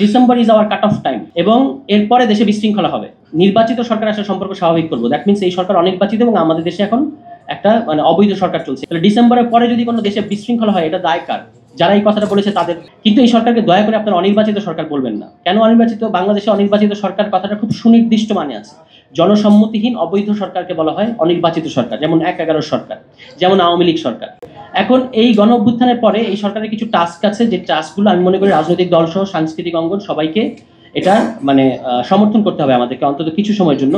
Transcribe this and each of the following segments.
December is our cut off time এবং এরপরে দেশে বিশৃঙ্খলা হবে। নির্বাচিত সরকার আসার সম্পর্ক স্বাভাবিক করবো, দ্যাট মিনস এই সরকার অনির্বাচিত এবং আমাদের দেশে এখন একটা অবৈধ সরকার চলছে। তাহলে ডিসেম্বরের পরে যদি কোনো দেশে বিশৃঙ্খলা হয়, এটা দায় কার? যারা এই কথাটা বলেছে তাদের। কিন্তু এই সরকারকে দয়া করে আপনারা অনির্বাচিত সরকার বলবেন না। কেন অনির্বাচিত? বাংলাদেশে অনির্বাচিত সরকার কথাটা খুব সুনির্দিষ্ট মানে আছে। জনসম্মতিহীন অবৈধ সরকারকে বলা হয় অনির্বাচিত সরকার, যেমন ১/১১ সরকার, যেমন আওয়ামী লীগ সরকার। এখন এই গণ অভ্যুত্থানের পরে এই সরকারের কিছু টাস্ক আছে, যে টাস্কগুলো আমি মনে করি রাজনৈতিক দল সহ সাংস্কৃতিক অঙ্গন সবাইকে এটা সমর্থন করতে হবে আমাদেরকে অন্তত কিছু সময়ের জন্য।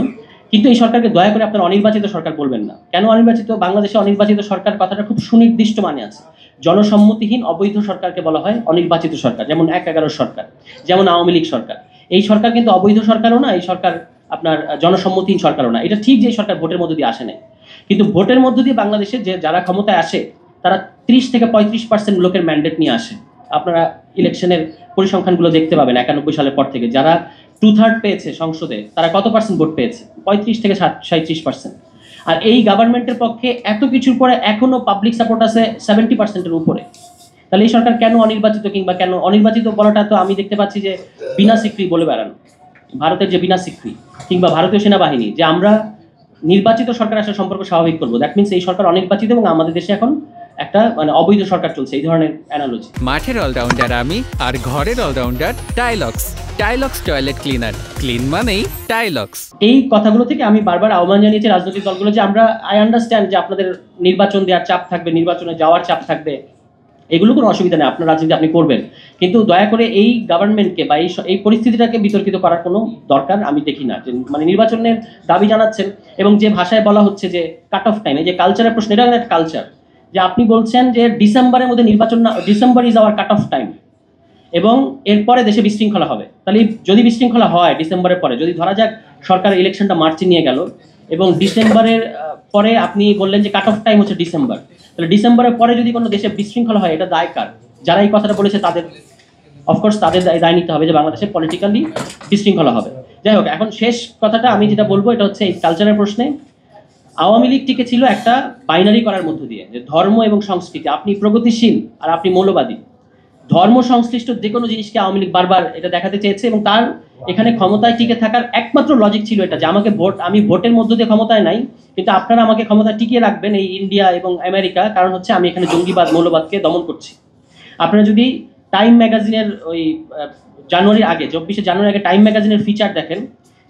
কিন্তু এই সরকারকে দয়া করে আপনারা অনির্বাচিত সরকার বলবেন না। কেন অনির্বাচিত? বাংলাদেশে অনির্বাচিত সরকার কথাটা খুব সুনির্দিষ্ট মানে আছে। জনসম্মতিহীন অবৈধ সরকারকে বলা হয় অনির্বাচিত সরকার, যেমন ১/১১ সরকার, যেমন আওয়ামী লীগ সরকার। এই সরকার কিন্তু অবৈধ সরকারও না, এই সরকার আপনার জনসম্মতিহীন সরকারও না। এটা ঠিক যে এই সরকার ভোটের মধ্য দিয়ে আসে নাই, কিন্তু ভোটের মধ্য দিয়ে বাংলাদেশে যে যারা ক্ষমতায় আসে তারা ৩০ থেকে ৩৫% লোকের ম্যান্ডেট নিয়ে আসে। আপনারা ইলেকশনের পরিসংখ্যানগুলো দেখতে পাবেন ৯১ সালের পর থেকে যারা 2/3 পেয়েছে সংসদে, তারা কত পার্সেন্ট ভোট পেয়েছে? ৩৫ থেকে ৩৭%। আর এই গভর্নমেন্টের পক্ষে এত কিছুর পরে এখনো পাবলিক সাপোর্ট আছে 70%-এর উপরে। তাহলে এই সরকার কেন অনির্বাচিত, কিংবা কেন অনির্বাচিত বলাটা তো আমি দেখতে পাচ্ছি যে বিনা সিক্রি বলে বেড়ানো। ভারতের যে বিনা সিক্রি কিংবা ভারতীয় সেনাবাহিনী, যে আমরা নির্বাচিত সরকার আসার সম্পর্ক স্বাভাবিক করবো, দ্যাট মিনস এই সরকার অনির্বাচিত এবং আমাদের দেশে এখন একটা অবৈধ সরকার চলছে, এই ধরনের অ্যানালজি। মাঠের অলরাউন্ডার আমি, আর ঘরের allrounder Tylox. Tylox toilet cleaner, clean মানেই টাইলক্স। এই কথাগুলো থেকে আমি বারবার আহ্বান জানিয়েছি রাজনৈতিক দলগুলো যে আমরা আই আন্ডারস্ট্যান্ড যে আপনাদের নির্বাচন দেওয়ার চাপ থাকবে, নির্বাচনে যাওয়ার চাপ থাকবে, এগুলো কোনো অসুবিধা নেই, আপনার রাজনীতি আপনি করবেন, কিন্তু দয়া করে এই গভর্নমেন্টকে বা এই পরিস্থিতিটাকে বিতর্কিত করার কোনো দরকার আমি দেখি না। যে নির্বাচনের দাবি জানাচ্ছেন এবং যে ভাষায় বলা হচ্ছে যে কাট অফ টাইম, এই যে কালচারের প্রশ্ন, এটা একটা কালচার যে আপনি বলছেন যে ডিসেম্বরের মধ্যে নির্বাচন না, December is our cut off time এবং এরপরে দেশে বিশৃঙ্খলা হবে। তাহলে যদি বিশৃঙ্খলা হয় ডিসেম্বরের পরে, যদি ধরা যাক সরকার ইলেকশনটা মার্চে নিয়ে গেল এবং ডিসেম্বরের পরে আপনি বললেন যে কাট অফ টাইম হচ্ছে ডিসেম্বর, তাহলে ডিসেম্বরের পরে যদি কোনো দেশে বিশৃঙ্খলা হয়, এটা দায় কার? যারা এই কথাটা বলেছে তাদের। অফকোর্স তাদের দায় নিতে হবে যে বাংলাদেশে পলিটিক্যালি বিশৃঙ্খলা হবে। যাই হোক, এখন শেষ কথাটা আমি যেটা বলবো এটা হচ্ছে এই কালচারের প্রশ্নে। আওয়ামী লীগ টিকে ছিল একটা বাইনারি করার মধ্য দিয়ে, যে ধর্ম এবং সংস্কৃতি, আপনি প্রগতিশীল আর আপনি মৌলবাদী। ধর্ম সংশ্লিষ্ট যে কোনো জিনিসকে আওয়ামী লীগ বারবার এটা দেখাতে চেয়েছে এবং তার এখানে ক্ষমতায় টিকে থাকার একমাত্র লজিক ছিল এটা যে আমাকে আমি ভোটের মধ্য দিয়ে ক্ষমতায় নাই, কিন্তু আপনারা আমাকে ক্ষমতায় টিকিয়ে রাখবেন, এই ইন্ডিয়া এবং আমেরিকা, কারণ হচ্ছে আমি এখানে জঙ্গিবাদ মৌলবাদকে দমন করছি। আপনারা যদি টাইম ম্যাগাজিনের ওই জানুয়ারির আগে ২৪শে জানুয়ারি আগে টাইম ম্যাগাজিনের ফিচার দেখেন,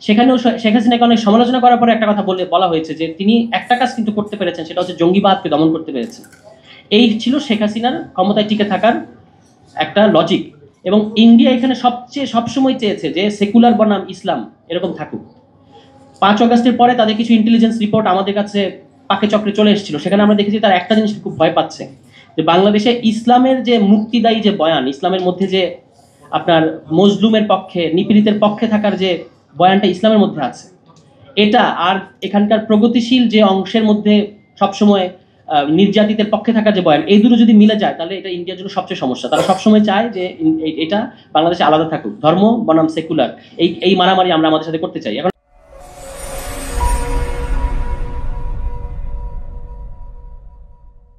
সেখানেও শেখ হাসিনাকে অনেক সমালোচনা করার পরে একটা কথা বলা হয়েছে যে তিনি একটা কাজ কিন্তু করতে পেরেছেন, সেটা হচ্ছে জঙ্গিবাদকে দমন করতে পেরেছেন। এই ছিল শেখ হাসিনার ক্ষমতায় টিকে থাকার একটা লজিক। এবং ইন্ডিয়া এখানে সবসময় চেয়েছে যে সেকুলার বনাম ইসলাম এরকম থাকুক। ৫ আগস্টের পরে তাদের কিছু ইন্টেলিজেন্স রিপোর্ট আমাদের কাছে পাকে চক্রে চলে এসেছিল, সেখানে আমরা দেখেছি তারা একটা জিনিস খুব ভয় পাচ্ছে, যে বাংলাদেশে ইসলামের যে মুক্তিদায়ী যে বয়ান, ইসলামের মধ্যে যে আপনার মজলুমের পক্ষে, নিপীড়িতের পক্ষে থাকার যে বয়ানটা ইসলামের মধ্যে আছে, এটা আর এখানকার প্রগতিশীল যে অংশের মধ্যে সবসময় নির্যাতিতের পক্ষে থাকা যে বয়ান, এই দুটো যদি মিলে যায় তাহলে এটা ইন্ডিয়ার জন্য সবচেয়ে সমস্যা। তারা সবসময় চায় যে এটা বাংলাদেশে আলাদা থাকুক, ধর্ম বনাম সেকুলার, এই মারামারি আমরা আমাদের সাথে করতে চাই। এখন